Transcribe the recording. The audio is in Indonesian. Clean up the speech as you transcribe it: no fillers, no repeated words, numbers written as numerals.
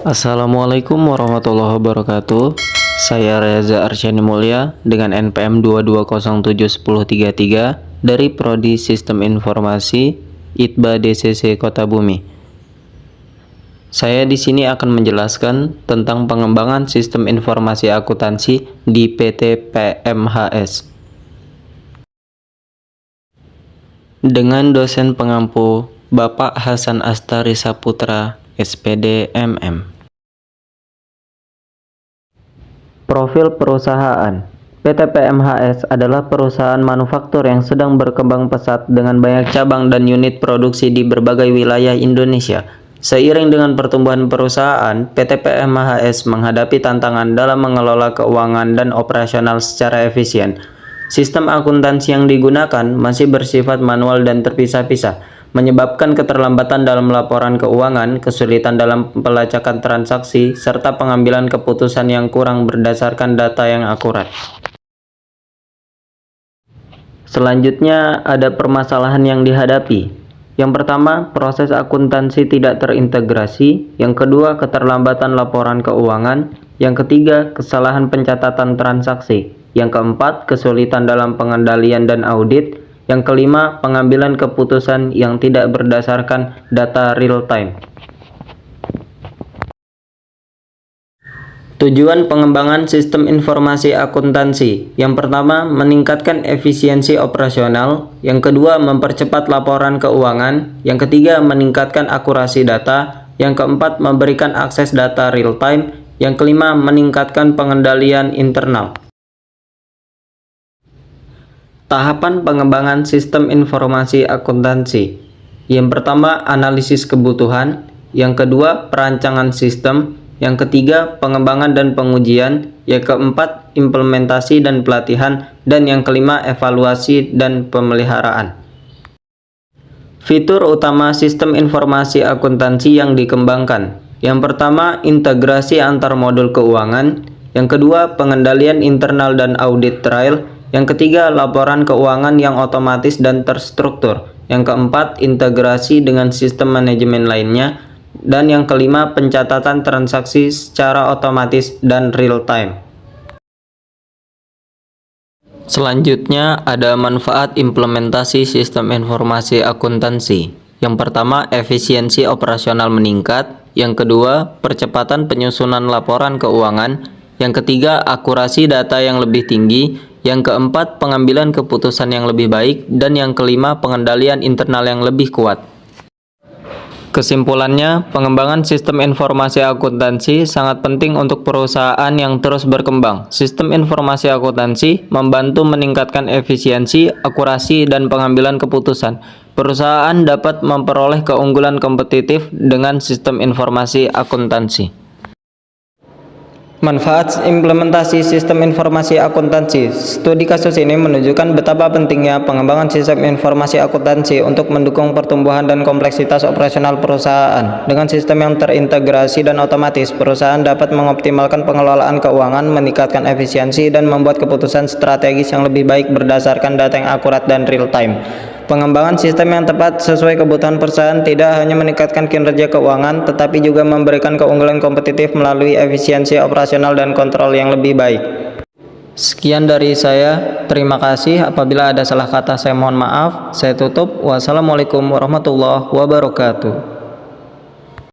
Assalamualaikum warahmatullahi wabarakatuh. Saya Reza Arsyani Mulya dengan NPM 220710333 dari Prodi Sistem Informasi ITBA DCC Kota Bumi. Saya di sini akan menjelaskan tentang pengembangan sistem informasi akuntansi di PT PMHS. Dengan dosen pengampu Bapak Hasan Astari Saputra, SPD MM. Profil perusahaan. PT PMHS adalah perusahaan manufaktur yang sedang berkembang pesat dengan banyak cabang dan unit produksi di berbagai wilayah Indonesia. Seiring dengan pertumbuhan perusahaan, PT PMHS menghadapi tantangan dalam mengelola keuangan dan operasional secara efisien. Sistem akuntansi yang digunakan masih bersifat manual dan terpisah-pisah, menyebabkan keterlambatan dalam laporan keuangan, kesulitan dalam pelacakan transaksi, serta pengambilan keputusan yang kurang berdasarkan data yang akurat. Selanjutnya, ada permasalahan yang dihadapi. Yang pertama, proses akuntansi tidak terintegrasi. Yang kedua, keterlambatan laporan keuangan. Yang ketiga, kesalahan pencatatan transaksi. Yang keempat, kesulitan dalam pengendalian dan audit. Yang kelima, pengambilan keputusan yang tidak berdasarkan data real time. Tujuan pengembangan sistem informasi akuntansi. Yang pertama, meningkatkan efisiensi operasional. Yang kedua, mempercepat laporan keuangan. Yang ketiga, meningkatkan akurasi data. Yang keempat, memberikan akses data real time. Yang kelima, meningkatkan pengendalian internal. Tahapan pengembangan sistem informasi akuntansi. Yang pertama, analisis kebutuhan. Yang kedua, perancangan sistem. Yang ketiga, pengembangan dan pengujian. Yang keempat, implementasi dan pelatihan. Dan yang kelima, evaluasi dan pemeliharaan. Fitur utama sistem informasi akuntansi yang dikembangkan. Yang pertama, integrasi antar modul keuangan. Yang kedua, pengendalian internal dan audit trial. Yang ketiga, laporan keuangan yang otomatis dan terstruktur. Yang keempat, integrasi dengan sistem manajemen lainnya. Dan yang kelima, pencatatan transaksi secara otomatis dan real time. Selanjutnya, ada manfaat implementasi sistem informasi akuntansi. Yang pertama, efisiensi operasional meningkat. Yang kedua, percepatan penyusunan laporan keuangan. Yang ketiga, akurasi data yang lebih tinggi. Yang keempat, pengambilan keputusan yang lebih baik. Dan yang kelima, pengendalian internal yang lebih kuat. Kesimpulannya, pengembangan sistem informasi akuntansi sangat penting untuk perusahaan yang terus berkembang. Sistem informasi akuntansi membantu meningkatkan efisiensi, akurasi, dan pengambilan keputusan. Perusahaan dapat memperoleh keunggulan kompetitif dengan sistem informasi akuntansi. Manfaat implementasi sistem informasi akuntansi. Studi kasus ini menunjukkan betapa pentingnya pengembangan sistem informasi akuntansi untuk mendukung pertumbuhan dan kompleksitas operasional perusahaan. Dengan sistem yang terintegrasi dan otomatis, perusahaan dapat mengoptimalkan pengelolaan keuangan, meningkatkan efisiensi, dan membuat keputusan strategis yang lebih baik berdasarkan data yang akurat dan real time. Pengembangan sistem yang tepat sesuai kebutuhan perusahaan tidak hanya meningkatkan kinerja keuangan, tetapi juga memberikan keunggulan kompetitif melalui efisiensi operasional dan kontrol yang lebih baik. Sekian dari saya, terima kasih. Apabila ada salah kata saya mohon maaf. Saya tutup. Wassalamualaikum warahmatullahi wabarakatuh.